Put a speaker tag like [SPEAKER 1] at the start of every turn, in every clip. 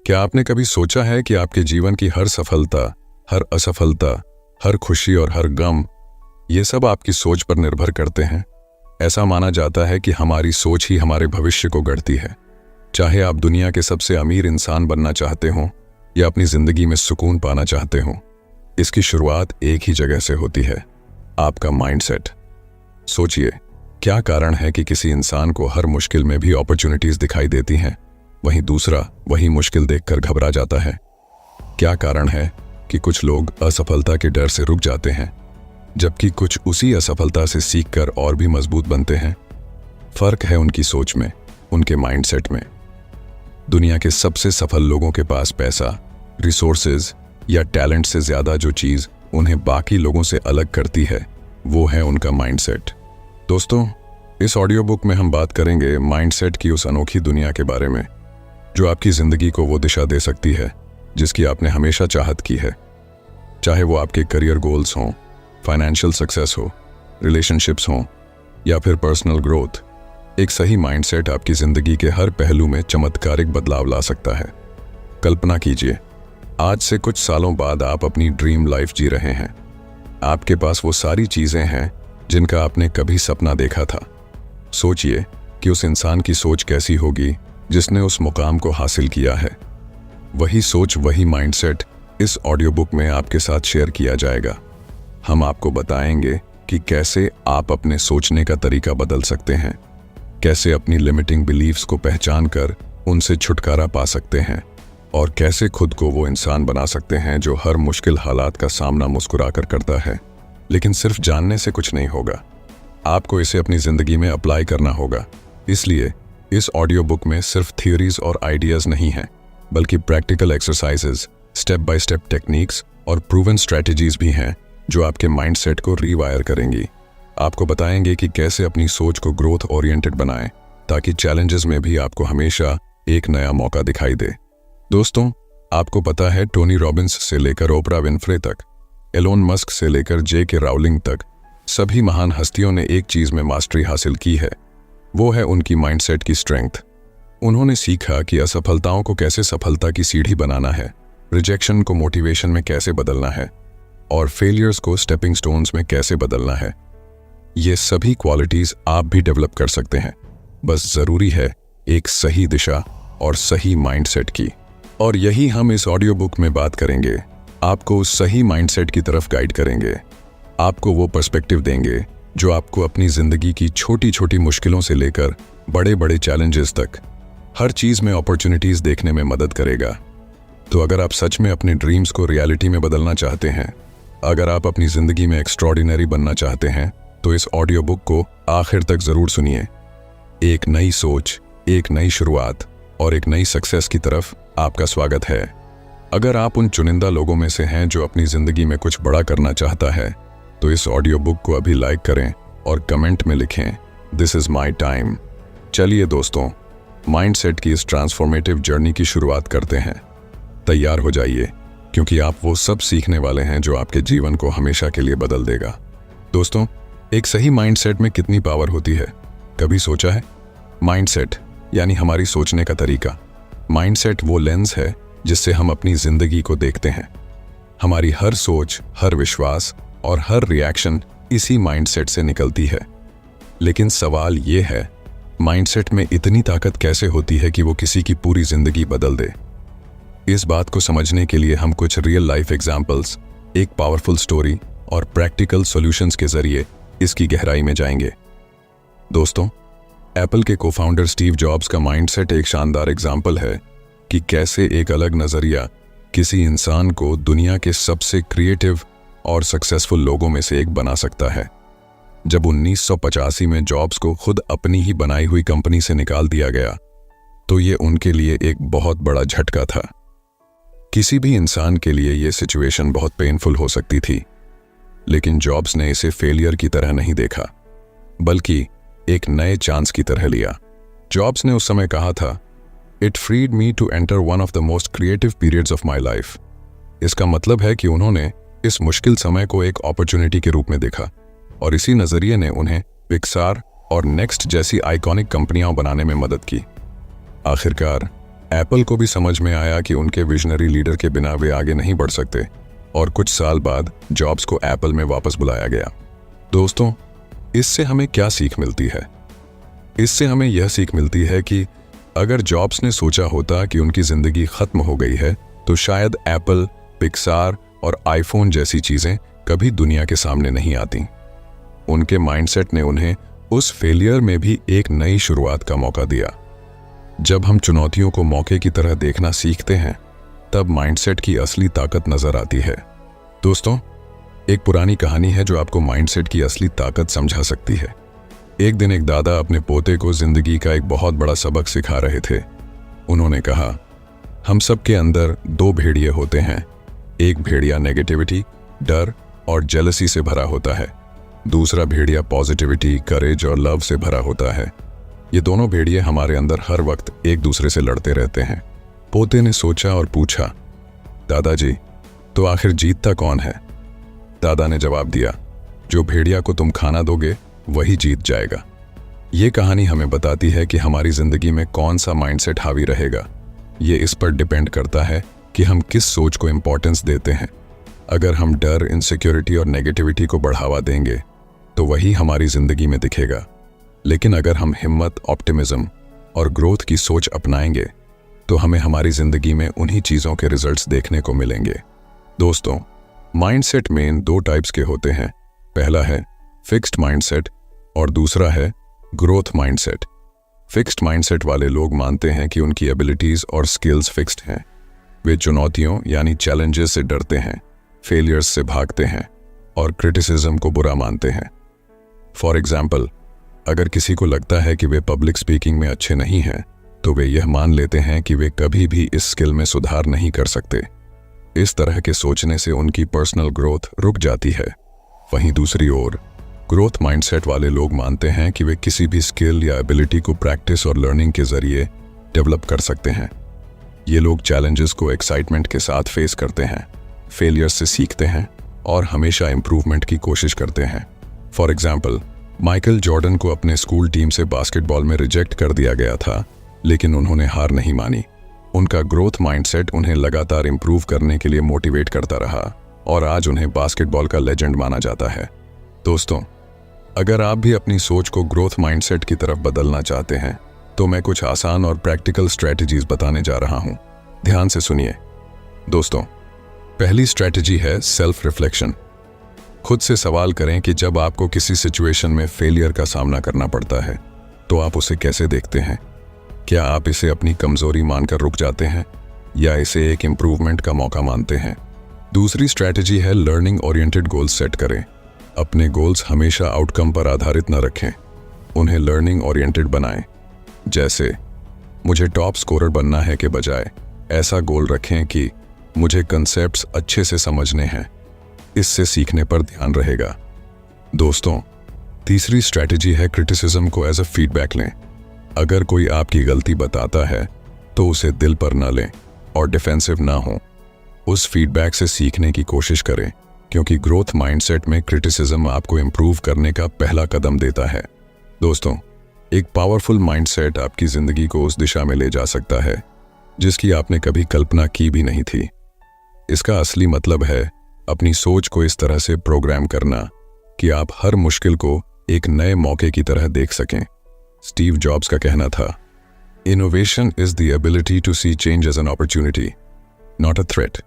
[SPEAKER 1] क्या आपने कभी सोचा है कि आपके जीवन की हर सफलता, हर असफलता, हर खुशी और हर गम, ये सब आपकी सोच पर निर्भर करते हैं? ऐसा माना जाता है कि हमारी सोच ही हमारे भविष्य को गढ़ती है। चाहे आप दुनिया के सबसे अमीर इंसान बनना चाहते हो या अपनी जिंदगी में सुकून पाना चाहते हो, इसकी शुरुआत एक ही जगह से होती है, आपका माइंडसेट। सोचिए, क्या कारण है कि किसी इंसान को हर मुश्किल में भी अपॉर्चुनिटीज दिखाई देती हैं, वहीं दूसरा वही मुश्किल देखकर घबरा जाता है? क्या कारण है कि कुछ लोग असफलता के डर से रुक जाते हैं, जबकि कुछ उसी असफलता से सीखकर और भी मजबूत बनते हैं? फर्क है उनकी सोच में, उनके माइंडसेट में। दुनिया के सबसे सफल लोगों के पास पैसा, रिसोर्सेज या टैलेंट से ज्यादा जो चीज उन्हें बाकी लोगों से अलग करती है, वो है उनका माइंडसेट। दोस्तों, इस ऑडियो बुक में हम बात करेंगे माइंडसेट की उस अनोखी दुनिया के बारे में जो आपकी जिंदगी को वो दिशा दे सकती है जिसकी आपने हमेशा चाहत की है। चाहे वो आपके करियर गोल्स हों, फाइनेंशियल सक्सेस हो, रिलेशनशिप्स हों या फिर पर्सनल ग्रोथ, एक सही माइंडसेट आपकी जिंदगी के हर पहलू में चमत्कारिक बदलाव ला सकता है। कल्पना कीजिए, आज से कुछ सालों बाद आप अपनी ड्रीम लाइफ जी रहे हैं। आपके पास वो सारी चीजें हैं जिनका आपने कभी सपना देखा था। सोचिए कि उस इंसान की सोच कैसी होगी जिसने उस मुकाम को हासिल किया है। वही सोच, वही माइंडसेट इस ऑडियो बुक में आपके साथ शेयर किया जाएगा। हम आपको बताएंगे कि कैसे आप अपने सोचने का तरीका बदल सकते हैं, कैसे अपनी लिमिटिंग बिलीफ्स को पहचान कर उनसे छुटकारा पा सकते हैं और कैसे खुद को वो इंसान बना सकते हैं जो हर मुश्किल हालात का सामना मुस्कुराकर करता है। लेकिन सिर्फ जानने से कुछ नहीं होगा, आपको इसे अपनी जिंदगी में अप्लाई करना होगा। इसलिए इस ऑडियो बुक में सिर्फ थियोरीज और आइडियाज नहीं हैं, बल्कि practical exercises, step by step techniques और प्रूवन स्ट्रेटजीज भी हैं जो आपके माइंडसेट को रीवायर करेंगी। आपको बताएंगे कि कैसे अपनी सोच को ग्रोथ ओरिएंटेड बनाएं ताकि चैलेंजेस में भी आपको हमेशा एक नया मौका दिखाई दे। दोस्तों, आपको पता है टोनी रॉबिन्स से लेकर ओपरा विनफ्रे तक, एलोन मस्क से लेकर जे.के. राउलिंग तक, सभी महान हस्तियों ने एक चीज में मास्टरी हासिल की है, वो है उनकी माइंडसेट की स्ट्रेंथ। उन्होंने सीखा कि असफलताओं को कैसे सफलता की सीढ़ी बनाना है, रिजेक्शन को मोटिवेशन में कैसे बदलना है और फेलियर्स को स्टेपिंग स्टोन्स में कैसे बदलना है। ये सभी क्वालिटीज आप भी डेवलप कर सकते हैं, बस जरूरी है एक सही दिशा और सही माइंडसेट की। और यही हम इस ऑडियो बुक में बात करेंगे। आपको उस सही माइंडसेट की तरफ गाइड करेंगे, आपको वो पर्सपेक्टिव देंगे जो आपको अपनी जिंदगी की छोटी छोटी मुश्किलों से लेकर बड़े बड़े चैलेंजेस तक हर चीज में अपॉर्चुनिटीज देखने में मदद करेगा। तो अगर आप सच में अपने ड्रीम्स को रियलिटी में बदलना चाहते हैं, अगर आप अपनी जिंदगी में एक्स्ट्रॉर्डिनरी बनना चाहते हैं, तो इस ऑडियो बुक को आखिर तक जरूर सुनिए। एक नई सोच, एक नई शुरुआत और एक नई सक्सेस की तरफ आपका स्वागत है। अगर आप उन चुनिंदा लोगों में से हैं जो अपनी जिंदगी में कुछ बड़ा करना चाहता है, तो इस ऑडियो बुक को अभी लाइक करें और कमेंट में लिखें, दिस इज माई टाइम। चलिए दोस्तों, माइंडसेट की इस ट्रांसफॉर्मेटिव जर्नी की शुरुआत करते हैं। तैयार हो जाइए, क्योंकि आप वो सब सीखने वाले हैं जो आपके जीवन को हमेशा के लिए बदल देगा। दोस्तों, एक सही माइंडसेट में कितनी पावर होती है, कभी सोचा है? माइंडसेट यानी हमारी सोचने का तरीका। माइंडसेट वो लेंस है जिससे हम अपनी जिंदगी को देखते हैं। हमारी हर सोच, हर विश्वास और हर रिएक्शन इसी माइंडसेट से निकलती है। लेकिन सवाल ये है, माइंडसेट में इतनी ताकत कैसे होती है कि वो किसी की पूरी जिंदगी बदल दे? इस बात को समझने के लिए हम कुछ रियल लाइफ एग्जाम्पल्स, एक पावरफुल स्टोरी और प्रैक्टिकल सॉल्यूशंस के जरिए इसकी गहराई में जाएंगे। दोस्तों, एप्पल के को-फाउंडर स्टीव जॉब्स का माइंडसेट एक शानदार एग्जाम्पल है कि कैसे एक अलग नजरिया किसी इंसान को दुनिया के सबसे क्रिएटिव और सक्सेसफुल लोगों में से एक बना सकता है। जब 1985 में जॉब्स को खुद अपनी ही बनाई हुई कंपनी से निकाल दिया गया, तो ये उनके लिए एक बहुत बड़ा झटका था। किसी भी इंसान के लिए ये सिचुएशन बहुत पेनफुल हो सकती थी, लेकिन जॉब्स ने इसे फेलियर की तरह नहीं देखा, बल्कि एक नए चांस की तरह लिया। जॉब्स ने उस समय कहा था, it freed me to enter one of the most creative periods of my life. इसका मतलब है कि उन्होंने इस मुश्किल समय को एक अपॉर्चुनिटी के रूप में देखा और इसी नजरिए ने उन्हें पिक्सार और नेक्स्ट जैसी आइकॉनिक कंपनियां बनाने में मदद की। आखिरकार एप्पल को भी समझ में आया कि उनके विजनरी लीडर के बिना वे आगे नहीं बढ़ सकते और कुछ साल बाद जॉब्स को एप्पल में वापस बुलाया गया। दोस्तों, इससे हमें क्या सीख मिलती है? इससे हमें यह सीख मिलती है कि अगर जॉब्स ने सोचा होता कि उनकी जिंदगी खत्म हो गई है तो शायद एप्पल, पिक्सार और आईफोन जैसी चीजें कभी दुनिया के सामने नहीं आती। उनके माइंडसेट ने उन्हें उस फेलियर में भी एक नई शुरुआत का मौका दिया। जब हम चुनौतियों को मौके की तरह देखना सीखते हैं तब माइंडसेट की असली ताकत नजर आती है। दोस्तों, एक पुरानी कहानी है जो आपको माइंडसेट की असली ताकत समझा सकती है। एक दिन एक दादा अपने पोते को जिंदगी का एक बहुत बड़ा सबक सिखा रहे थे। उन्होंने कहा, हम सब के अंदर दो भेड़िए होते हैं। एक भेड़िया नेगेटिविटी, डर और जेलसी से भरा होता है। दूसरा भेड़िया पॉजिटिविटी, करेज और लव से भरा होता है। ये दोनों भेड़िए हमारे अंदर हर वक्त एक दूसरे से लड़ते रहते हैं। पोते ने सोचा और पूछा, दादाजी, तो आखिर जीतता कौन है? दादा ने जवाब दिया, जो भेड़िया को तुम खाना दोगे वही जीत जाएगा। ये कहानी हमें बताती है कि हमारी जिंदगी में कौन सा माइंडसेट हावी रहेगा। ये इस पर डिपेंड करता है कि हम किस सोच को इंपॉर्टेंस देते हैं। अगर हम डर, इनसिक्योरिटी और नेगेटिविटी को बढ़ावा देंगे तो वही हमारी जिंदगी में दिखेगा। लेकिन अगर हम हिम्मत, ऑप्टिमिज्म और ग्रोथ की सोच अपनाएंगे तो हमें हमारी जिंदगी में उन्हीं चीज़ों के रिजल्ट्स देखने को मिलेंगे। दोस्तों, माइंडसेट मेन दो टाइप्स के होते हैं। पहला है फिक्स्ड माइंडसेट और दूसरा है ग्रोथ माइंडसेट। फिक्स्ड माइंडसेट वाले लोग मानते हैं कि उनकी एबिलिटीज और स्किल्स फिक्स्ड हैं। वे चुनौतियों यानी चैलेंजेस से डरते हैं, फेलियर्स से भागते हैं और क्रिटिसिज्म को बुरा मानते हैं। फॉर एग्जाम्पल, अगर किसी को लगता है कि वे पब्लिक स्पीकिंग में अच्छे नहीं हैं तो वे यह मान लेते हैं कि वे कभी भी इस स्किल में सुधार नहीं कर सकते। इस तरह के सोचने से उनकी पर्सनल ग्रोथ रुक जाती है। वहीं दूसरी ओर ग्रोथ माइंडसेट वाले लोग मानते हैं कि वे किसी भी स्किल या एबिलिटी को प्रैक्टिस और लर्निंग के जरिए डेवलप कर सकते हैं। ये लोग चैलेंजेस को एक्साइटमेंट के साथ फेस करते हैं, फेलियर से सीखते हैं और हमेशा इंप्रूवमेंट की कोशिश करते हैं। फॉर एग्जाम्पल, माइकल जॉर्डन को अपने स्कूल टीम से बास्केटबॉल में रिजेक्ट कर दिया गया था, लेकिन उन्होंने हार नहीं मानी। उनका ग्रोथ माइंडसेट उन्हें लगातार इंप्रूव करने के लिए मोटिवेट करता रहा और आज उन्हें बास्केटबॉल का लेजेंड माना जाता है। दोस्तों, अगर आप भी अपनी सोच को ग्रोथ माइंडसेट की तरफ बदलना चाहते हैं तो मैं कुछ आसान और प्रैक्टिकल स्ट्रेटजीज बताने जा रहा हूं। ध्यान से सुनिए। दोस्तों, पहली स्ट्रेटजी है सेल्फ रिफ्लेक्शन। खुद से सवाल करें कि जब आपको किसी सिचुएशन में फेलियर का सामना करना पड़ता है तो आप उसे कैसे देखते हैं। क्या आप इसे अपनी कमजोरी मानकर रुक जाते हैं या इसे एक इम्प्रूवमेंट का मौका मानते हैं। दूसरी स्ट्रैटेजी है लर्निंग ओरिएंटेड गोल्स सेट करें। अपने गोल्स हमेशा आउटकम पर आधारित न रखें, उन्हें लर्निंग ओरिएंटेड बनाएं। जैसे मुझे टॉप स्कोरर बनना है के बजाय ऐसा गोल रखें कि मुझे कंसेप्ट्स अच्छे से समझने हैं। इससे सीखने पर ध्यान रहेगा। दोस्तों, तीसरी स्ट्रैटेजी है क्रिटिसिज्म को एज अ फीडबैक लें। अगर कोई आपकी गलती बताता है तो उसे दिल पर न लें और डिफेंसिव ना हो। उस फीडबैक से सीखने की कोशिश करें, क्योंकि ग्रोथ माइंडसेट में क्रिटिसिज्म आपको इंप्रूव करने का पहला कदम देता है। दोस्तों, एक पावरफुल माइंडसेट आपकी जिंदगी को उस दिशा में ले जा सकता है जिसकी आपने कभी कल्पना की भी नहीं थी। इसका असली मतलब है अपनी सोच को इस तरह से प्रोग्राम करना कि आप हर मुश्किल को एक नए मौके की तरह देख सकें। स्टीव जॉब्स का कहना था, innovation is the ability to see change as an opportunity, not a threat.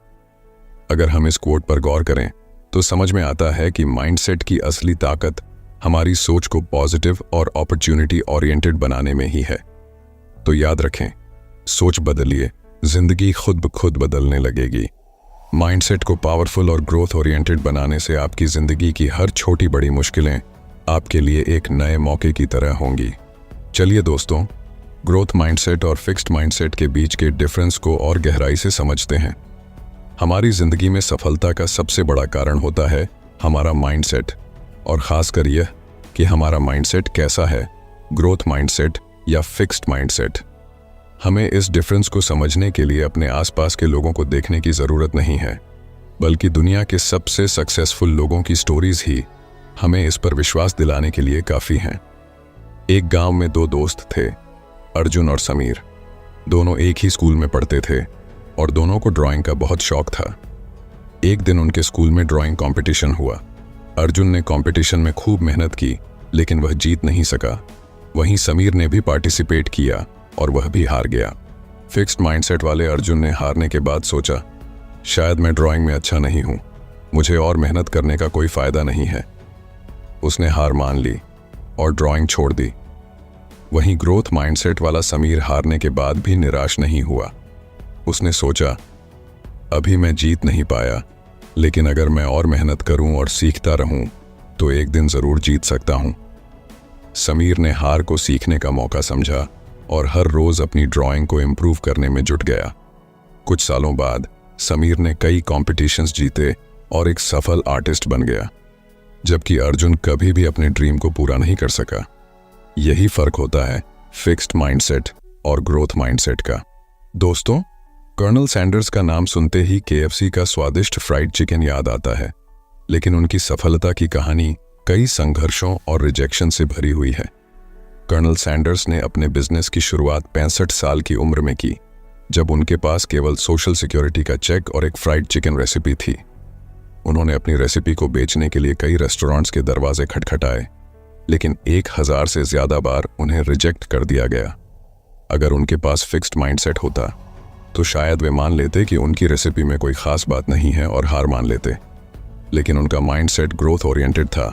[SPEAKER 1] अगर हम इस कोट पर गौर करें तो समझ में आता है कि माइंडसेट की असली ताकत हमारी सोच को पॉजिटिव और अपॉर्चुनिटी ओरिएंटेड बनाने में ही है। तो याद रखें, सोच बदलिए, जिंदगी खुद ब खुद बदलने लगेगी। माइंडसेट को पावरफुल और ग्रोथ ओरिएंटेड बनाने से आपकी जिंदगी की हर छोटी बड़ी मुश्किलें आपके लिए एक नए मौके की तरह होंगी। चलिए दोस्तों, ग्रोथ माइंडसेट और फिक्स्ड माइंडसेट के बीच के डिफरेंस को और गहराई से समझते हैं। हमारी जिंदगी में सफलता का सबसे बड़ा कारण होता है हमारा माइंडसेट, और खासकर यह कि हमारा माइंडसेट कैसा है, ग्रोथ माइंडसेट या फिक्स्ड माइंडसेट। हमें इस डिफरेंस को समझने के लिए अपने आसपास के लोगों को देखने की ज़रूरत नहीं है, बल्कि दुनिया के सबसे सक्सेसफुल लोगों की स्टोरीज ही हमें इस पर विश्वास दिलाने के लिए काफ़ी हैं। एक गांव में दो दोस्त थे, अर्जुन और समीर। दोनों एक ही स्कूल में पढ़ते थे और दोनों को ड्राइंग का बहुत शौक था। एक दिन उनके स्कूल में ड्राइंग कंपटीशन हुआ। अर्जुन ने कंपटीशन में खूब मेहनत की, लेकिन वह जीत नहीं सका। वहीं समीर ने भी पार्टिसिपेट किया और वह भी हार गया। फिक्स्ड माइंडसेट वाले अर्जुन ने हारने के बाद सोचा, शायद मैं ड्राइंग में अच्छा नहीं हूं, मुझे और मेहनत करने का कोई फायदा नहीं है। उसने हार मान ली और ड्राइंग छोड़ दी। वहीं ग्रोथ माइंडसेट वाला समीर हारने के बाद भी निराश नहीं हुआ। उसने सोचा, अभी मैं जीत नहीं पाया, लेकिन अगर मैं और मेहनत करूं और सीखता रहूं तो एक दिन जरूर जीत सकता हूं। समीर ने हार को सीखने का मौका समझा और हर रोज अपनी ड्राइंग को इम्प्रूव करने में जुट गया। कुछ सालों बाद समीर ने कई कॉम्पिटिशन्स जीते और एक सफल आर्टिस्ट बन गया, जबकि अर्जुन कभी भी अपने ड्रीम को पूरा नहीं कर सका। यही फर्क होता है फिक्स्ड माइंडसेट और ग्रोथ माइंडसेट का। दोस्तों, कर्नल सैंडर्स का नाम सुनते ही KFC का स्वादिष्ट फ्राइड चिकन याद आता है, लेकिन उनकी सफलता की कहानी कई संघर्षों और रिजेक्शन से भरी हुई है। कर्नल सैंडर्स ने अपने बिजनेस की शुरुआत 65 साल की उम्र में की, जब उनके पास केवल सोशल सिक्योरिटी का चेक और एक फ्राइड चिकन रेसिपी थी। उन्होंने अपनी रेसिपी को बेचने के लिए कई रेस्टोरेंट्स के दरवाजे खटखटाए, लेकिन 1000 से ज्यादा बार उन्हें रिजेक्ट कर दिया गया। अगर उनके पास फिक्स्ड माइंडसेट होता तो शायद वे मान लेते कि उनकी रेसिपी में कोई खास बात नहीं है और हार मान लेते, लेकिन उनका माइंडसेट ग्रोथ ओरिएंटेड था।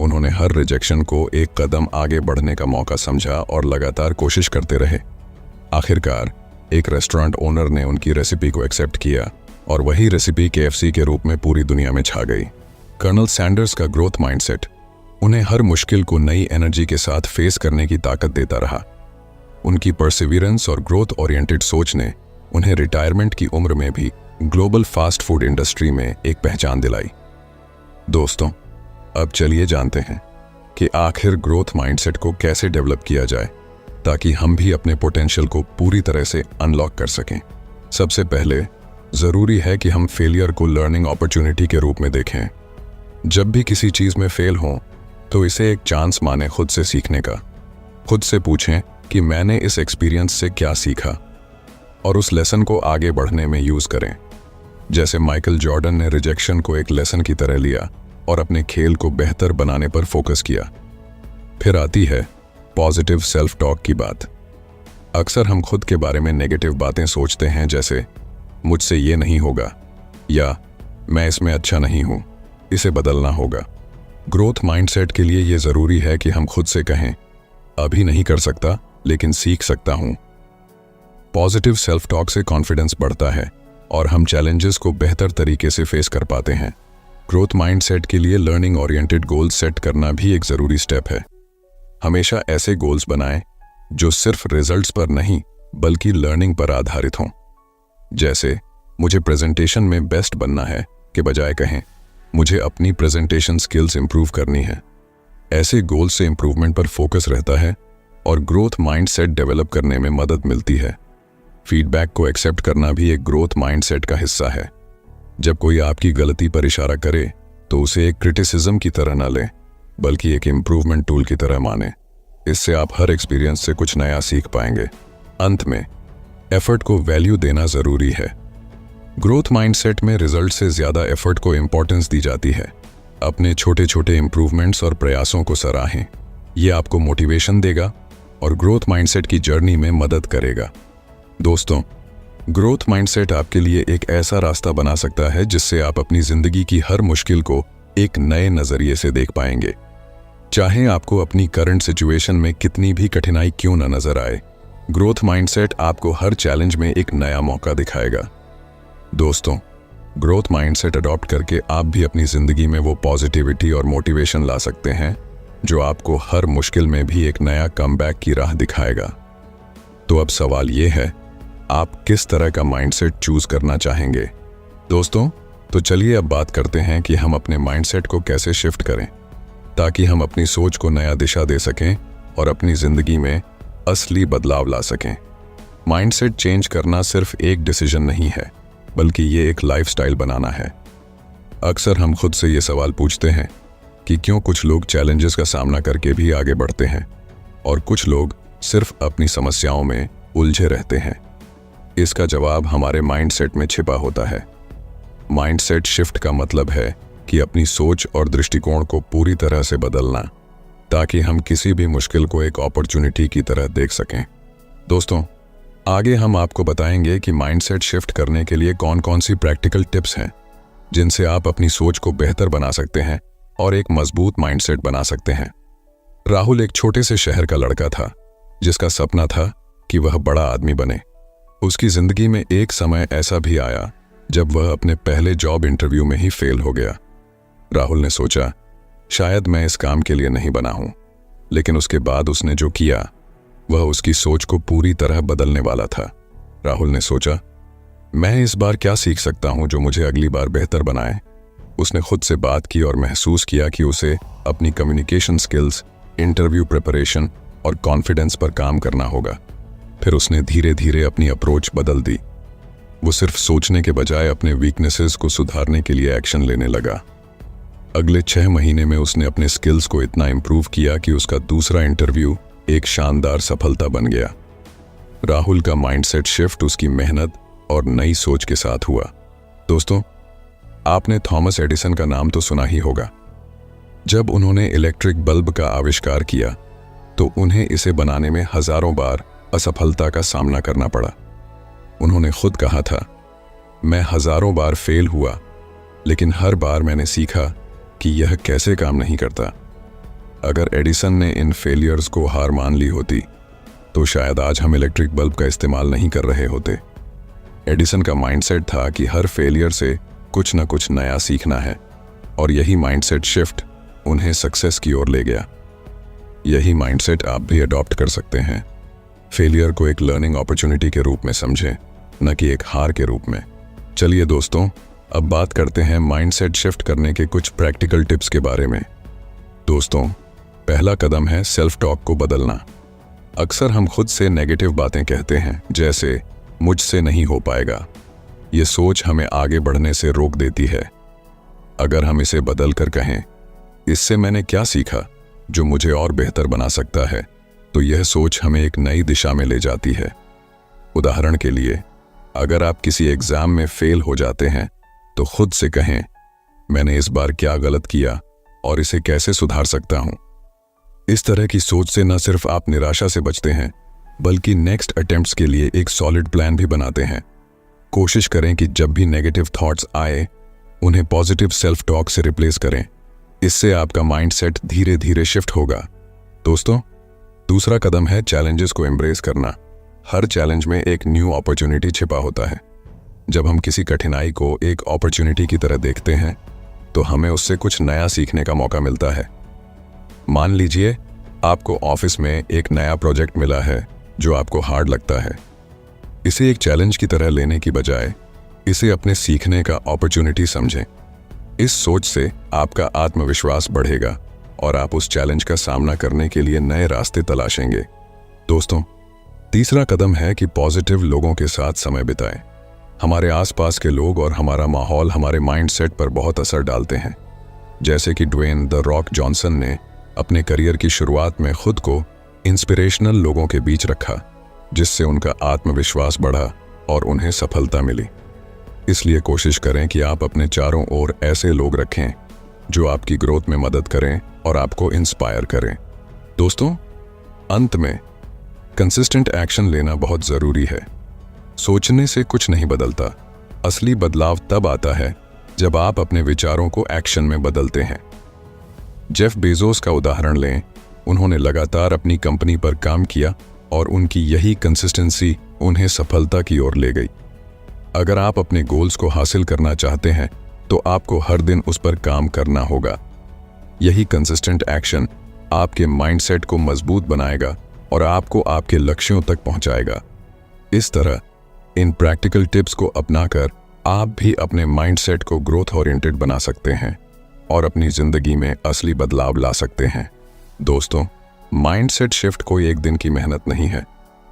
[SPEAKER 1] उन्होंने हर रिजेक्शन को एक कदम आगे बढ़ने का मौका समझा और लगातार कोशिश करते रहे। आखिरकार एक रेस्टोरेंट ओनर ने उनकी रेसिपी को एक्सेप्ट किया और वही रेसिपी KFC के रूप में पूरी दुनिया में छा गई। कर्नल सैंडर्स का ग्रोथ माइंडसेट उन्हें हर मुश्किल को नई एनर्जी के साथ फेस करने की ताकत देता रहा। उनकी परसिवियरेंस और ग्रोथ ओरिएंटेड सोच ने उन्हें रिटायरमेंट की उम्र में भी ग्लोबल फास्ट फूड इंडस्ट्री में एक पहचान दिलाई। दोस्तों, अब चलिए जानते हैं कि आखिर ग्रोथ माइंडसेट को कैसे डेवलप किया जाए ताकि हम भी अपने पोटेंशियल को पूरी तरह से अनलॉक कर सकें। सबसे पहले जरूरी है कि हम फेलियर को लर्निंग अपॉर्चुनिटी के रूप में देखें। जब भी किसी चीज में फेल हो तो इसे एक चांस माने खुद से सीखने का। खुद से पूछें कि मैंने इस एक्सपीरियंस से क्या सीखा और उस लेसन को आगे बढ़ने में यूज करें। जैसे माइकल जॉर्डन ने रिजेक्शन को एक लेसन की तरह लिया और अपने खेल को बेहतर बनाने पर फोकस किया। फिर आती है पॉजिटिव सेल्फ टॉक की बात। अक्सर हम खुद के बारे में नेगेटिव बातें सोचते हैं, जैसे मुझसे ये नहीं होगा या मैं इसमें अच्छा नहीं हूं, इसे बदलना होगा। ग्रोथ माइंडसेट के लिए यह जरूरी है कि हम खुद से कहें, अभी नहीं कर सकता लेकिन सीख सकता हूं। पॉजिटिव सेल्फ टॉक से कॉन्फिडेंस बढ़ता है और हम चैलेंजेस को बेहतर तरीके से फेस कर पाते हैं। ग्रोथ माइंडसेट के लिए लर्निंग ओरिएंटेड गोल्स सेट करना भी एक जरूरी स्टेप है। हमेशा ऐसे गोल्स बनाएं जो सिर्फ रिजल्ट्स पर नहीं बल्कि लर्निंग पर आधारित हों। जैसे मुझे प्रेजेंटेशन में बेस्ट बनना है के बजाय कहें मुझे अपनी प्रेजेंटेशन स्किल्स इंप्रूव करनी है। ऐसे गोल्स से इंप्रूवमेंट पर फोकस रहता है और ग्रोथ माइंडसेट डेवलप करने में मदद मिलती है। फीडबैक को एक्सेप्ट करना भी एक ग्रोथ माइंडसेट का हिस्सा है। जब कोई आपकी गलती पर इशारा करे तो उसे एक क्रिटिसिज्म की तरह न लें बल्कि एक इम्प्रूवमेंट टूल की तरह माने। इससे आप हर एक्सपीरियंस से कुछ नया सीख पाएंगे। अंत में एफर्ट को वैल्यू देना जरूरी है। ग्रोथ माइंडसेट में रिजल्ट से ज्यादा एफर्ट को इंपॉर्टेंस दी जाती है। अपने छोटे छोटे इंप्रूवमेंट्स और प्रयासों को सराहें। यह आपको मोटिवेशन देगा और ग्रोथ माइंडसेट की जर्नी में मदद करेगा। दोस्तों, ग्रोथ माइंडसेट आपके लिए एक ऐसा रास्ता बना सकता है जिससे आप अपनी जिंदगी की हर मुश्किल को एक नए नजरिए से देख पाएंगे। चाहे आपको अपनी करंट सिचुएशन में कितनी भी कठिनाई क्यों न नजर आए, ग्रोथ माइंडसेट आपको हर चैलेंज में एक नया मौका दिखाएगा। दोस्तों, ग्रोथ माइंडसेट अडॉप्ट करके आप भी अपनी जिंदगी में वो पॉजिटिविटी और मोटिवेशन ला सकते हैं जो आपको हर मुश्किल में भी एक नया कमबैक की राह दिखाएगा। तो अब सवाल ये है, आप किस तरह का माइंडसेट चूज करना चाहेंगे? दोस्तों, तो चलिए अब बात करते हैं कि हम अपने माइंडसेट को कैसे शिफ्ट करें ताकि हम अपनी सोच को नया दिशा दे सकें और अपनी जिंदगी में असली बदलाव ला सकें। माइंडसेट चेंज करना सिर्फ एक डिसीजन नहीं है, बल्कि ये एक लाइफस्टाइल बनाना है। अक्सर हम खुद से ये सवाल पूछते हैं कि क्यों कुछ लोग चैलेंजेस का सामना करके भी आगे बढ़ते हैं और कुछ लोग सिर्फ अपनी समस्याओं में उलझे रहते हैं? इसका जवाब हमारे माइंडसेट में छिपा होता है। माइंडसेट शिफ्ट का मतलब है कि अपनी सोच और दृष्टिकोण को पूरी तरह से बदलना, ताकि हम किसी भी मुश्किल को एक अपॉर्चुनिटी की तरह देख सकें। दोस्तों, आगे हम आपको बताएंगे कि माइंडसेट शिफ्ट करने के लिए कौन कौन सी प्रैक्टिकल टिप्स हैं जिनसे आप अपनी सोच को बेहतर बना सकते हैं और एक मजबूत माइंडसेट बना सकते हैं। राहुल एक छोटे से शहर का लड़का था जिसका सपना था कि वह बड़ा आदमी बने। उसकी जिंदगी में एक समय ऐसा भी आया जब वह अपने पहले जॉब इंटरव्यू में ही फेल हो गया। राहुल ने सोचा, शायद मैं इस काम के लिए नहीं बना हूं, लेकिन उसके बाद उसने जो किया वह उसकी सोच को पूरी तरह बदलने वाला था। राहुल ने सोचा, मैं इस बार क्या सीख सकता हूं जो मुझे अगली बार बेहतर बनाए। उसने खुद से बात की और महसूस किया कि उसे अपनी कम्युनिकेशन स्किल्स, इंटरव्यू प्रिपरेशन और कॉन्फिडेंस पर काम करना होगा। फिर उसने धीरे धीरे अपनी अप्रोच बदल दी। वो सिर्फ सोचने के बजाय अपने वीकनेसेस को सुधारने के लिए एक्शन लेने लगा। अगले 6 महीने में उसने अपने स्किल्स को इतना इंप्रूव किया कि उसका दूसरा इंटरव्यू एक शानदार सफलता बन गया। राहुल का माइंडसेट शिफ्ट उसकी मेहनत और नई सोच के साथ हुआ। दोस्तों, आपने थॉमस एडिसन का नाम तो सुना ही होगा। जब उन्होंने इलेक्ट्रिक बल्ब का आविष्कार किया तो उन्हें इसे बनाने में हजारों बार असफलता का सामना करना पड़ा। उन्होंने खुद कहा था, मैं हजारों बार फेल हुआ, लेकिन हर बार मैंने सीखा कि यह कैसे काम नहीं करता। अगर एडिसन ने इन फेलियर्स को हार मान ली होती तो शायद आज हम इलेक्ट्रिक बल्ब का इस्तेमाल नहीं कर रहे होते। एडिसन का माइंडसेट था कि हर फेलियर से कुछ न कुछ नया सीखना है, और यही माइंडसेट शिफ्ट उन्हें सक्सेस की ओर ले गया। यही माइंडसेट आप भी अडॉप्ट कर सकते हैं। फेलियर को एक लर्निंग अपॉर्चुनिटी के रूप में समझें, न कि एक हार के रूप में। चलिए दोस्तों, अब बात करते हैं माइंडसेट शिफ्ट करने के कुछ प्रैक्टिकल टिप्स के बारे में। दोस्तों, पहला कदम है सेल्फ टॉक को बदलना। अक्सर हम खुद से नेगेटिव बातें कहते हैं, जैसे मुझसे नहीं हो पाएगा। ये सोच हमें आगे बढ़ने से रोक देती है। अगर हम इसे बदल कर कहें, इससे मैंने क्या सीखा जो मुझे और बेहतर बना सकता है, तो यह सोच हमें एक नई दिशा में ले जाती है। उदाहरण के लिए, अगर आप किसी एग्जाम में फेल हो जाते हैं तो खुद से कहें, मैंने इस बार क्या गलत किया और इसे कैसे सुधार सकता हूं। इस तरह की सोच से न सिर्फ आप निराशा से बचते हैं, बल्कि नेक्स्ट अटेम्प्ट्स के लिए एक सॉलिड प्लान भी बनाते हैं। कोशिश करें कि जब भी नेगेटिव थॉट्स आए, उन्हें पॉजिटिव सेल्फ टॉक से रिप्लेस करें। इससे आपका माइंडसेट धीरे धीरे शिफ्ट होगा। दोस्तों, दूसरा कदम है चैलेंजेस को एम्ब्रेस करना। हर चैलेंज में एक न्यू अपॉर्चुनिटी छिपा होता है। जब हम किसी कठिनाई को एक अपॉर्चुनिटी की तरह देखते हैं तो हमें उससे कुछ नया सीखने का मौका मिलता है। मान लीजिए आपको ऑफिस में एक नया प्रोजेक्ट मिला है जो आपको हार्ड लगता है। इसे एक चैलेंज की तरह लेने की बजाय इसे अपने सीखने का अपॉर्चुनिटी समझें। इस सोच से आपका आत्मविश्वास बढ़ेगा और आप उस चैलेंज का सामना करने के लिए नए रास्ते तलाशेंगे। दोस्तों, तीसरा कदम है कि पॉजिटिव लोगों के साथ समय बिताएं। हमारे आसपास के लोग और हमारा माहौल हमारे माइंडसेट पर बहुत असर डालते हैं। जैसे कि ड्वेन द रॉक जॉनसन ने अपने करियर की शुरुआत में खुद को इंस्पिरेशनल लोगों के बीच रखा, जिससे उनका आत्मविश्वास बढ़ा और उन्हें सफलता मिली। इसलिए कोशिश करें कि आप अपने चारों ओर ऐसे लोग रखें जो आपकी ग्रोथ में मदद करें और आपको इंस्पायर करें। दोस्तों, अंत में कंसिस्टेंट एक्शन लेना बहुत ज़रूरी है। सोचने से कुछ नहीं बदलता। असली बदलाव तब आता है जब आप अपने विचारों को एक्शन में बदलते हैं। जेफ बेजोस का उदाहरण लें। उन्होंने लगातार अपनी कंपनी पर काम किया और उनकी यही कंसिस्टेंसी उन्हें सफलता की ओर ले गई। अगर आप अपने गोल्स को हासिल करना चाहते हैं तो आपको हर दिन उस पर काम करना होगा। यही कंसिस्टेंट एक्शन आपके माइंडसेट को मजबूत बनाएगा और आपको आपके लक्ष्यों तक पहुंचाएगा। इस तरह इन प्रैक्टिकल टिप्स को अपनाकर आप भी अपने माइंडसेट को ग्रोथ ओरिएंटेड बना सकते हैं और अपनी जिंदगी में असली बदलाव ला सकते हैं। दोस्तों, माइंडसेट शिफ्ट कोई एक दिन की मेहनत नहीं है,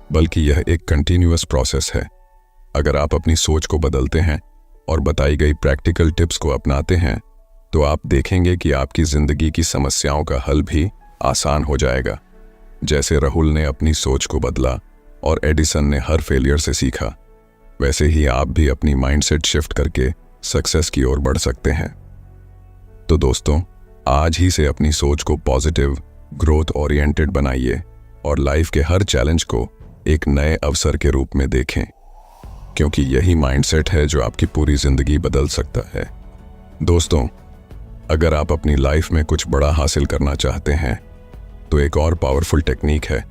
[SPEAKER 1] बल्कि यह एक कंटिन्यूअस प्रोसेस है। अगर आप अपनी सोच को बदलते हैं और बताई गई प्रैक्टिकल टिप्स को अपनाते हैं तो आप देखेंगे कि आपकी जिंदगी की समस्याओं का हल भी आसान हो जाएगा। जैसे राहुल ने अपनी सोच को बदला, और एडिसन ने हर फेलियर से सीखा, वैसे ही आप भी अपनी माइंडसेट शिफ्ट करके सक्सेस की ओर बढ़ सकते हैं। तो दोस्तों, आज ही से अपनी सोच को पॉजिटिव, ग्रोथ ओरिएंटेड बनाइए और लाइफ के हर चैलेंज को एक नए अवसर के रूप में देखें, क्योंकि यही माइंडसेट है जो आपकी पूरी जिंदगी बदल सकता है। दोस्तों, अगर आप अपनी लाइफ में कुछ बड़ा हासिल करना चाहते हैं तो एक और पावरफुल टेक्निक है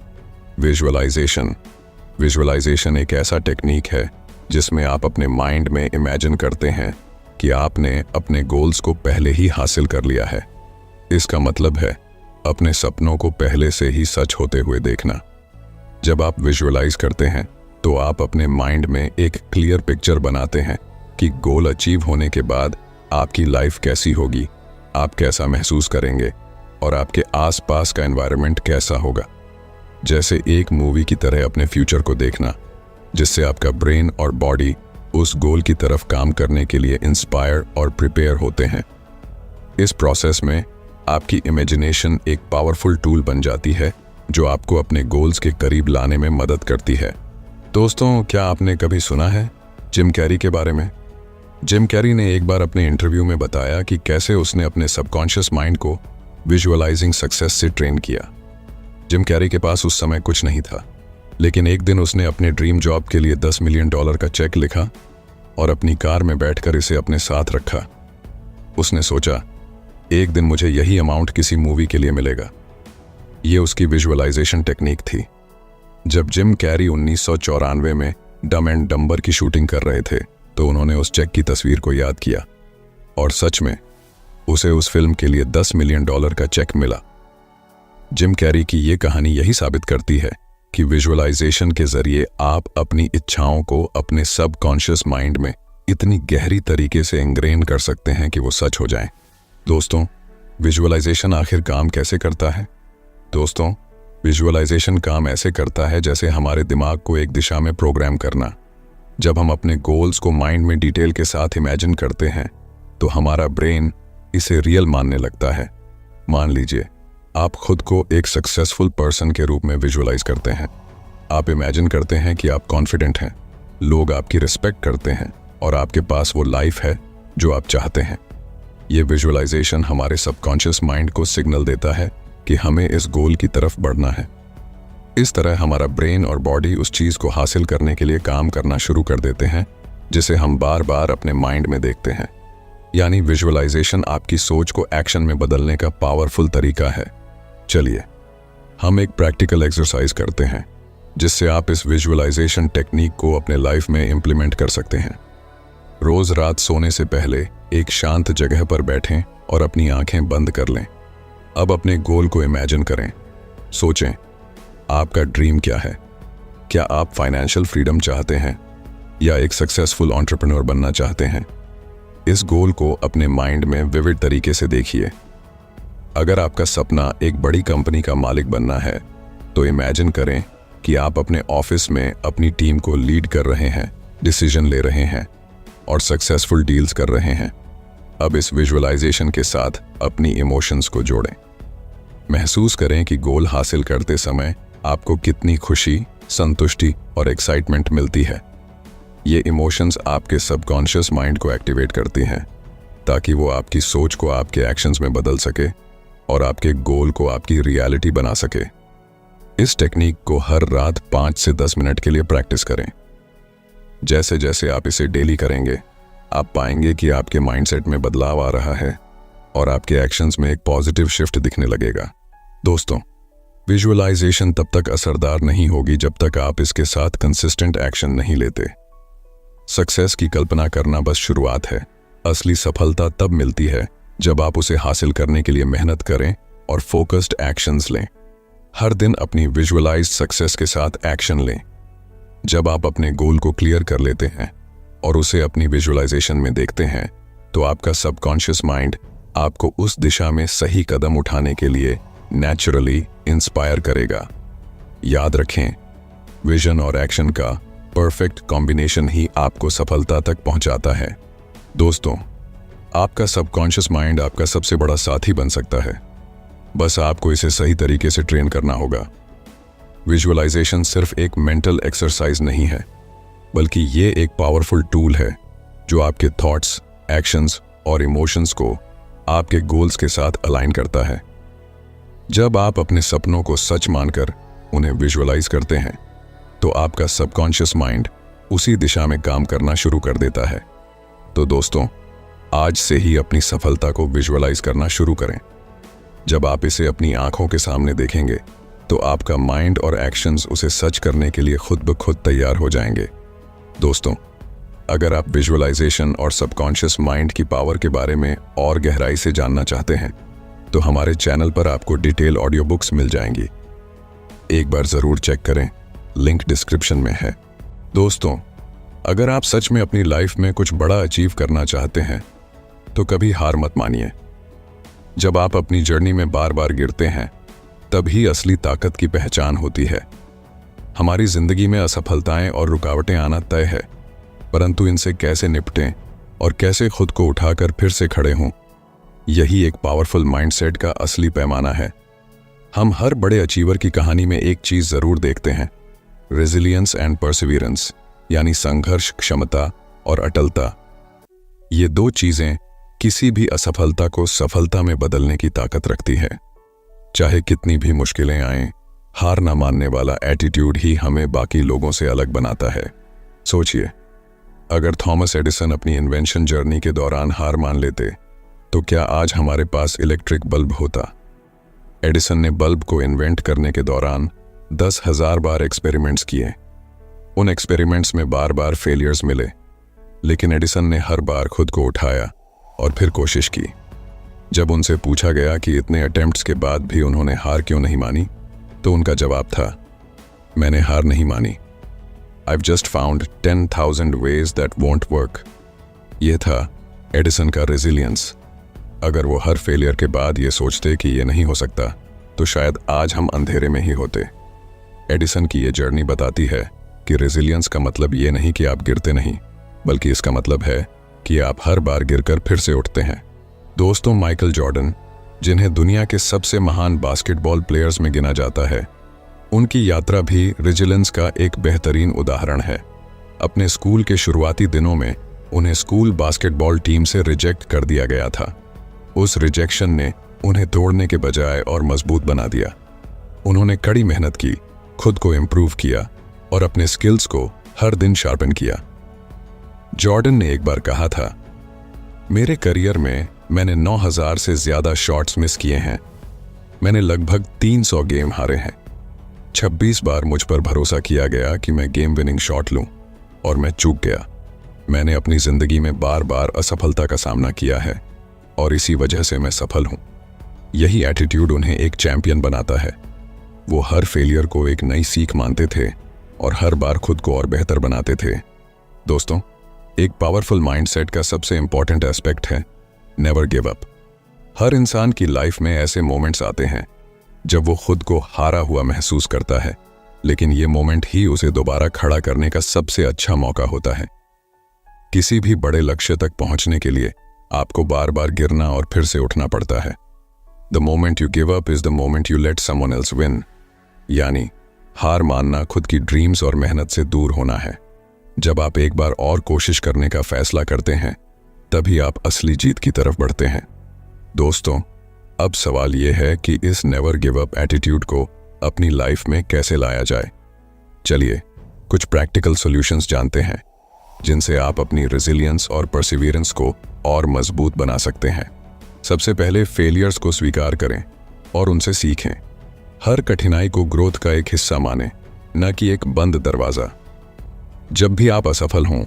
[SPEAKER 1] विजुअलाइजेशन। विजुअलाइजेशन एक ऐसा टेक्निक है जिसमें आप अपने माइंड में इमेजिन करते हैं कि आपने अपने गोल्स को पहले ही हासिल कर लिया है। इसका मतलब है अपने सपनों को पहले से ही सच होते हुए देखना। जब आप विजुअलाइज करते हैं तो आप अपने माइंड में एक क्लियर पिक्चर बनाते हैं कि गोल अचीव होने के बाद आपकी लाइफ कैसी होगी, आप कैसा महसूस करेंगे और आपके आसपास का एनवायरनमेंट कैसा होगा। जैसे एक मूवी की तरह अपने फ्यूचर को देखना, जिससे आपका ब्रेन और बॉडी उस गोल की तरफ काम करने के लिए इंस्पायर और प्रिपेयर होते हैं। इस प्रोसेस में आपकी इमेजिनेशन एक पावरफुल टूल बन जाती है जो आपको अपने गोल्स के करीब लाने में मदद करती है। दोस्तों, क्या आपने कभी सुना है जिम कैरी के बारे में? जिम कैरी ने एक बार अपने इंटरव्यू में बताया कि कैसे उसने अपने सबकॉन्शियस माइंड को विजुअलाइजिंग सक्सेस से ट्रेन किया। जिम कैरी के पास उस समय कुछ नहीं था, लेकिन एक दिन उसने अपने ड्रीम जॉब के लिए $10 मिलियन का चेक लिखा और अपनी कार में बैठकर इसे अपने साथ रखा। उसने सोचा, एक दिन मुझे यही अमाउंट किसी मूवी के लिए मिलेगा। ये उसकी विजुअलाइजेशन टेक्निक थी। जब जिम कैरी 1994 में डम एंड डम्बर की शूटिंग कर रहे थे तो उन्होंने उस चेक की तस्वीर को याद किया और सच में उसे उस फिल्म के लिए $10 मिलियन का चेक मिला। जिम कैरी की ये कहानी यही साबित करती है कि विजुअलाइजेशन के जरिए आप अपनी इच्छाओं को अपने सबकॉन्शियस माइंड में इतनी गहरी तरीके से इंग्रेन कर सकते हैं कि वो सच हो जाएं। दोस्तों, विजुअलाइजेशन आखिर काम कैसे करता है? दोस्तों, विजुअलाइजेशन काम ऐसे करता है जैसे हमारे दिमाग को एक दिशा में प्रोग्राम करना। जब हम अपने गोल्स को माइंड में डिटेल के साथ इमेजिन करते हैं तो हमारा ब्रेन इसे रियल मानने लगता है। मान लीजिए आप खुद को एक सक्सेसफुल पर्सन के रूप में विजुअलाइज करते हैं। आप इमेजिन करते हैं कि आप कॉन्फिडेंट हैं, लोग आपकी रिस्पेक्ट करते हैं और आपके पास वो लाइफ है जो आप चाहते हैं। ये विजुअलाइजेशन हमारे सबकॉन्शियस माइंड को सिग्नल देता है कि हमें इस गोल की तरफ बढ़ना है। इस तरह हमारा ब्रेन और बॉडी उस चीज़ को हासिल करने के लिए काम करना शुरू कर देते हैं जिसे हम बार बार अपने माइंड में देखते हैं। यानी विजुअलाइजेशन आपकी सोच को एक्शन में बदलने का पावरफुल तरीका है। चलिए हम एक प्रैक्टिकल एक्सरसाइज करते हैं जिससे आप इस विजुअलाइजेशन टेक्निक को अपने लाइफ में इम्प्लीमेंट कर सकते हैं। रोज रात सोने से पहले एक शांत जगह पर बैठें और अपनी आंखें बंद कर लें। अब अपने गोल को इमेजिन करें। सोचें, आपका ड्रीम क्या है? क्या आप फाइनेंशियल फ्रीडम चाहते हैं या एक सक्सेसफुल एंटरप्रेन्योर बनना चाहते हैं? इस गोल को अपने माइंड में विविड तरीके से देखिए। अगर आपका सपना एक बड़ी कंपनी का मालिक बनना है तो इमेजिन करें कि आप अपने ऑफिस में अपनी टीम को लीड कर रहे हैं, डिसीजन ले रहे हैं और सक्सेसफुल डील्स कर रहे हैं। अब इस विजुअलाइजेशन के साथ अपनी इमोशंस को जोड़ें। महसूस करें कि गोल हासिल करते समय आपको कितनी खुशी, संतुष्टि और एक्साइटमेंट मिलती है। ये इमोशंस आपके सबकॉन्शियस माइंड को एक्टिवेट करती हैं ताकि वो आपकी सोच को आपके एक्शंस में बदल सके और आपके गोल को आपकी रियलिटी बना सके। इस टेक्निक को हर रात 5 से 10 मिनट के लिए प्रैक्टिस करें। जैसे जैसे आप इसे डेली करेंगे, आप पाएंगे कि आपके माइंडसेट में बदलाव आ रहा है और आपके एक्शंस में एक पॉजिटिव शिफ्ट दिखने लगेगा। दोस्तों, विजुअलाइजेशन तब तक असरदार नहीं होगी जब तक आप इसके साथ कंसिस्टेंट एक्शन नहीं लेते। सक्सेस की कल्पना करना बस शुरुआत है। असली सफलता तब मिलती है जब आप उसे हासिल करने के लिए मेहनत करें और फोकस्ड एक्शंस लें। हर दिन अपनी विजुअलाइज्ड सक्सेस के साथ एक्शन लें। जब आप अपने गोल को क्लियर कर लेते हैं और उसे अपनी विजुअलाइजेशन में देखते हैं तो आपका सबकॉन्शियस माइंड आपको उस दिशा में सही कदम उठाने के लिए नेचुरली इंस्पायर करेगा। याद रखें, विजन और एक्शन का परफेक्ट कॉम्बिनेशन ही आपको सफलता तक पहुंचाता है। दोस्तों, आपका सबकॉन्शियस माइंड आपका सबसे बड़ा साथी बन सकता है। बस आपको इसे सही तरीके से ट्रेन करना होगा। विजुअलाइजेशन सिर्फ एक मेंटल एक्सरसाइज नहीं है, बल्कि ये एक पावरफुल टूल है जो आपके थॉट्स, एक्शंस और इमोशंस को आपके गोल्स के साथ अलाइन करता है। जब आप अपने सपनों को सच मानकर उन्हें विजुअलाइज करते हैं तो आपका सबकॉन्शियस माइंड उसी दिशा में काम करना शुरू कर देता है। तो दोस्तों, आज से ही अपनी सफलता को विजुअलाइज करना शुरू करें। जब आप इसे अपनी आंखों के सामने देखेंगे तो आपका माइंड और एक्शंस उसे सच करने के लिए खुद ब खुद तैयार हो जाएंगे। दोस्तों, अगर आप विजुअलाइजेशन और सबकॉन्शियस माइंड की पावर के बारे में और गहराई से जानना चाहते हैं तो हमारे चैनल पर आपको डिटेल ऑडियो बुक्स मिल जाएंगी। एक बार जरूर चेक करें, लिंक डिस्क्रिप्शन में है। दोस्तों, अगर आप सच में अपनी लाइफ में कुछ बड़ा अचीव करना चाहते हैं तो कभी हार मत मानिए। जब आप अपनी जर्नी में बार बार गिरते हैं तभी असली ताकत की पहचान होती है। हमारी जिंदगी में असफलताएं और रुकावटें आना तय है, परंतु इनसे कैसे निपटें और कैसे खुद को उठाकर फिर से खड़े हों, यही एक पावरफुल माइंडसेट का असली पैमाना है। हम हर बड़े अचीवर की कहानी में एक चीज जरूर देखते हैं, रेजिलियंस एंड परसिवियरेंस, यानी संघर्ष, क्षमता और अटलता। ये दो चीजें किसी भी असफलता को सफलता में बदलने की ताकत रखती है। चाहे कितनी भी मुश्किलें आएं, हार ना मानने वाला एटीट्यूड ही हमें बाकी लोगों से अलग बनाता है। सोचिए, अगर थॉमस एडिसन अपनी इन्वेंशन जर्नी के दौरान हार मान लेते तो क्या आज हमारे पास इलेक्ट्रिक बल्ब होता? एडिसन ने बल्ब को इन्वेंट करने के दौरान 10,000 बार एक्सपेरिमेंट्स किए। उन एक्सपेरिमेंट्स में बार बार फेलियर्स मिले, लेकिन एडिसन ने हर बार खुद को उठाया और फिर कोशिश की। जब उनसे पूछा गया कि इतने अटेम्प्ट्स के बाद भी उन्होंने हार क्यों नहीं मानी, तो उनका जवाब था, मैंने हार नहीं मानी, I've just found 10,000 ways that won't work। ये था एडिसन का रेजिलियंस। अगर वो हर फेलियर के बाद ये सोचते कि ये नहीं हो सकता तो शायद आज हम अंधेरे में ही होते। एडिसन की ये जर्नी बताती है कि रेजिलियंस का मतलब ये नहीं कि आप गिरते नहीं, बल्कि इसका मतलब है कि आप हर बार गिरकर फिर से उठते हैं। दोस्तों, माइकल जॉर्डन, जिन्हें दुनिया के सबसे महान बास्केटबॉल प्लेयर्स में गिना जाता है, उनकी यात्रा भी रेजिलियंस का एक बेहतरीन उदाहरण है। अपने स्कूल के शुरुआती दिनों में उन्हें स्कूल बास्केटबॉल टीम से रिजेक्ट कर दिया गया था। उस रिजेक्शन ने उन्हें तोड़ने के बजाय और मजबूत बना दिया। उन्होंने कड़ी मेहनत की, खुद को इम्प्रूव किया और अपने स्किल्स को हर दिन शार्पन किया। जॉर्डन ने एक बार कहा था, मेरे करियर में मैंने 9,000 से ज्यादा शॉट्स मिस किए हैं। मैंने लगभग 300 गेम हारे हैं। 26 बार मुझ पर भरोसा किया गया कि मैं गेम विनिंग शॉट लूं और मैं चूक गया। मैंने अपनी जिंदगी में बार बार असफलता का सामना किया है और इसी वजह से मैं सफल हूं। यही एटीट्यूड उन्हें एक चैंपियन बनाता है। वो हर फेलियर को एक नई सीख मानते थे और हर बार खुद को और बेहतर बनाते थे। दोस्तों, एक पावरफुल माइंडसेट का सबसे इंपॉर्टेंट एस्पेक्ट है नेवर गिव अप। हर इंसान की लाइफ में ऐसे मोमेंट्स आते हैं जब वो खुद को हारा हुआ महसूस करता है, लेकिन ये मोमेंट ही उसे दोबारा खड़ा करने का सबसे अच्छा मौका होता है। किसी भी बड़े लक्ष्य तक पहुंचने के लिए आपको बार बार गिरना और फिर से उठना पड़ता है। The moment you give up is the moment you let someone else win. यानी हार मानना खुद की ड्रीम्स और मेहनत से दूर होना है। जब आप एक बार और कोशिश करने का फैसला करते हैं तभी आप असली जीत की तरफ बढ़ते हैं। दोस्तों, अब सवाल यह है कि इस नेवर गिव अप एटीट्यूड को अपनी लाइफ में कैसे लाया जाए। चलिए कुछ प्रैक्टिकल सॉल्यूशंस जानते हैं जिनसे आप अपनी रेजिलियंस और परसिवियरेंस को और मजबूत बना सकते हैं। सबसे पहले फेलियर्स को स्वीकार करें और उनसे सीखें। हर कठिनाई को ग्रोथ का एक हिस्सा मानें, न कि एक बंद दरवाजा। जब भी आप असफल हों,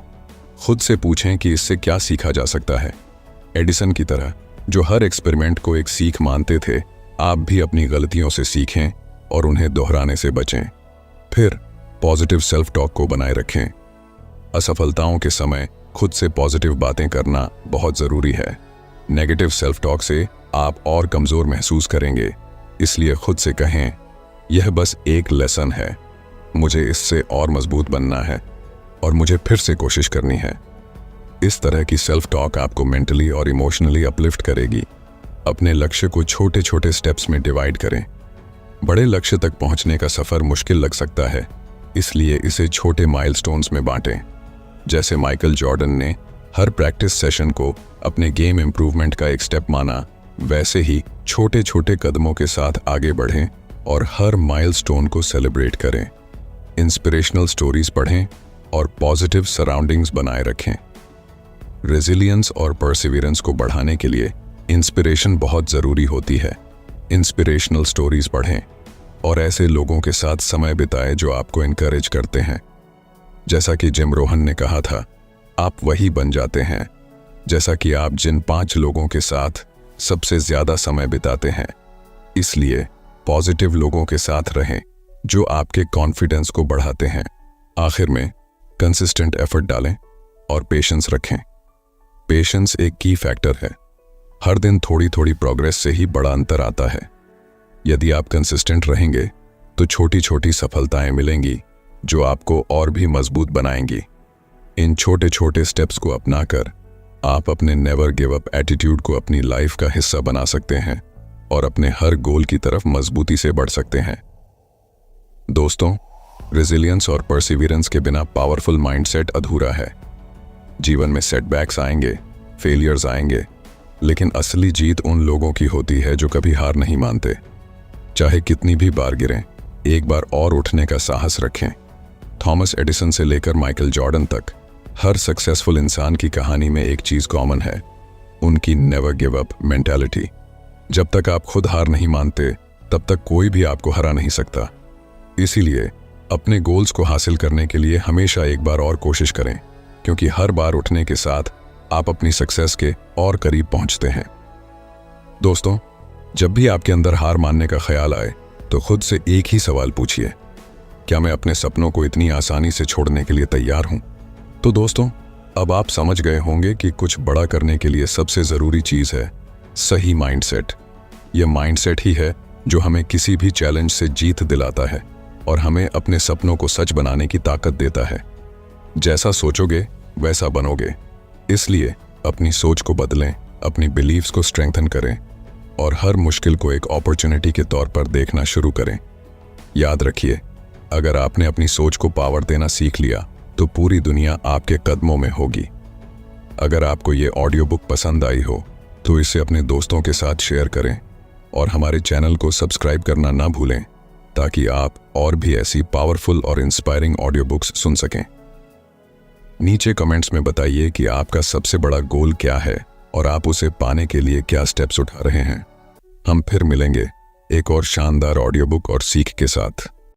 [SPEAKER 1] खुद से पूछें कि इससे क्या सीखा जा सकता है। एडिसन की तरह जो हर एक्सपेरिमेंट को एक सीख मानते थे, आप भी अपनी गलतियों से सीखें और उन्हें दोहराने से बचें। फिर पॉजिटिव सेल्फ टॉक को बनाए रखें। असफलताओं के समय खुद से पॉजिटिव बातें करना बहुत ज़रूरी है। नेगेटिव सेल्फ टॉक से आप और कमज़ोर महसूस करेंगे, इसलिए खुद से कहें, यह बस एक लेसन है, मुझे इससे और मजबूत बनना है और मुझे फिर से कोशिश करनी है। इस तरह की सेल्फ टॉक आपको मेंटली और इमोशनली अपलिफ्ट करेगी। अपने लक्ष्य को छोटे छोटे स्टेप्स में डिवाइड करें। बड़े लक्ष्य तक पहुंचने का सफर मुश्किल लग सकता है, इसलिए इसे छोटे माइलस्टोन्स में बांटें। जैसे माइकल जॉर्डन ने हर प्रैक्टिस सेशन को अपने गेम इंप्रूवमेंट का एक स्टेप माना, वैसे ही छोटे छोटे कदमों के साथ आगे बढ़ें और हर माइलस्टोन को सेलिब्रेट करें। इंस्पिरेशनल स्टोरीज पढ़ें और पॉजिटिव सराउंडिंग्स बनाए रखें। रेजिलियंस और परसिवियरेंस को बढ़ाने के लिए इंस्पिरेशन बहुत ज़रूरी होती है। इंस्पिरेशनल स्टोरीज पढ़ें और ऐसे लोगों के साथ समय बिताएं जो आपको इनकरेज करते हैं। जैसा कि जिम रोहन ने कहा था, आप वही बन जाते हैं जैसा कि आप जिन 5 लोगों के साथ सबसे ज़्यादा समय बिताते हैं। इसलिए पॉजिटिव लोगों के साथ रहें जो आपके कॉन्फिडेंस को बढ़ाते हैं। आखिर में कंसिस्टेंट एफर्ट डालें और पेशेंस रखें। पेशेंस एक की फैक्टर है। हर दिन थोड़ी थोड़ी प्रोग्रेस से ही बड़ा अंतर आता है। यदि आप कंसिस्टेंट रहेंगे तो छोटी छोटी सफलताएं मिलेंगी जो आपको और भी मजबूत बनाएंगी। इन छोटे छोटे स्टेप्स को अपनाकर आप अपने नेवर गिव अप एटीट्यूड को अपनी लाइफ का हिस्सा बना सकते हैं और अपने हर गोल की तरफ मजबूती से बढ़ सकते हैं। दोस्तों, रेजिलियंस और परसिवियरेंस के बिना पावरफुल माइंडसेट अधूरा है। जीवन में सेटबैक्स आएंगे, फेलियर्स आएंगे, लेकिन असली जीत उन लोगों की होती है जो कभी हार नहीं मानते। चाहे कितनी भी बार गिरें, एक बार और उठने का साहस रखें। थॉमस एडिसन से लेकर माइकल जॉर्डन तक हर सक्सेसफुल इंसान की कहानी में एक चीज कॉमन है, उनकी नेवर गिव अप मेंटालिटी। जब तक आप खुद हार नहीं मानते, तब तक कोई भी आपको हरा नहीं सकता। इसीलिए अपने गोल्स को हासिल करने के लिए हमेशा एक बार और कोशिश करें, क्योंकि हर बार उठने के साथ आप अपनी सक्सेस के और करीब पहुंचते हैं। दोस्तों, जब भी आपके अंदर हार मानने का ख्याल आए तो खुद से एक ही सवाल पूछिए, क्या मैं अपने सपनों को इतनी आसानी से छोड़ने के लिए तैयार हूं? तो दोस्तों, अब आप समझ गए होंगे कि कुछ बड़ा करने के लिए सबसे ज़रूरी चीज़ है सही माइंडसेट। यह माइंडसेट ही है जो हमें किसी भी चैलेंज से जीत दिलाता है और हमें अपने सपनों को सच बनाने की ताकत देता है। जैसा सोचोगे वैसा बनोगे। इसलिए अपनी सोच को बदलें, अपनी बिलीव्स को स्ट्रेंथन करें और हर मुश्किल को एक अपॉर्चुनिटी के तौर पर देखना शुरू करें। याद रखिए, अगर आपने अपनी सोच को पावर देना सीख लिया तो पूरी दुनिया आपके कदमों में होगी। अगर आपको ये ऑडियो बुक पसंद आई हो तो इसे अपने दोस्तों के साथ शेयर करें और हमारे चैनल को सब्सक्राइब करना ना भूलें, ताकि आप और भी ऐसी पावरफुल और इंस्पायरिंग ऑडियो बुक्स सुन सकें। नीचे कमेंट्स में बताइए कि आपका सबसे बड़ा गोल क्या है और आप उसे पाने के लिए क्या स्टेप्स उठा रहे हैं। हम फिर मिलेंगे एक और शानदार ऑडियो बुक और सीख के साथ।